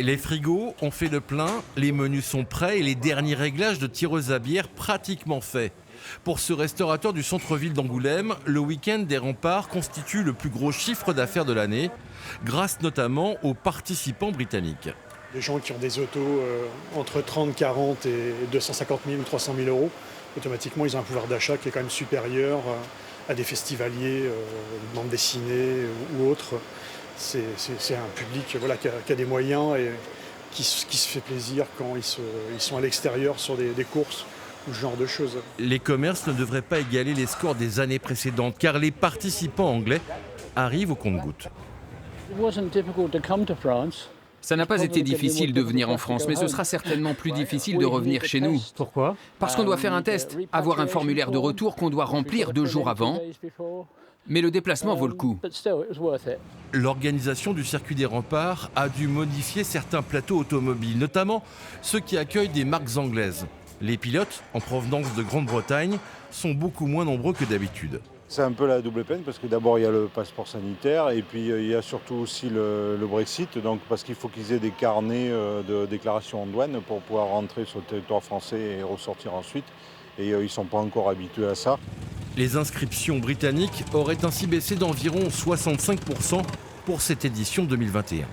Les frigos ont fait le plein, les menus sont prêts et les derniers réglages de tireuses à bière pratiquement faits. Pour ce restaurateur du centre-ville d'Angoulême, le week-end des Remparts constitue le plus gros chiffre d'affaires de l'année, grâce notamment aux participants britanniques. Des gens qui ont des autos entre 30, 40 et 250 000 ou 300 000 euros, automatiquement ils ont un pouvoir d'achat qui est quand même supérieur à des festivaliers, bandes dessinées ou autres. C'est un public voilà, qui a des moyens et qui se fait plaisir quand ils sont à l'extérieur sur des courses ou ce genre de choses. Les commerces ne devraient pas égaler les scores des années précédentes car les participants anglais arrivent au compte-gouttes. Ça n'a pas été difficile de venir en France, mais ce sera certainement plus difficile de revenir chez nous. Pourquoi? Parce qu'on doit faire un test, avoir un formulaire de retour qu'on doit remplir 2 jours avant. Mais le déplacement vaut le coup. L'organisation du circuit des Remparts a dû modifier certains plateaux automobiles, notamment ceux qui accueillent des marques anglaises. Les pilotes, en provenance de Grande-Bretagne, sont beaucoup moins nombreux que d'habitude. C'est un peu la double peine parce que d'abord il y a le passeport sanitaire et puis il y a surtout aussi le Brexit, donc parce qu'il faut qu'ils aient des carnets de déclaration en douane pour pouvoir rentrer sur le territoire français et ressortir ensuite. Et ils ne sont pas encore habitués à ça. Les inscriptions britanniques auraient ainsi baissé d'environ 65% pour cette édition 2021.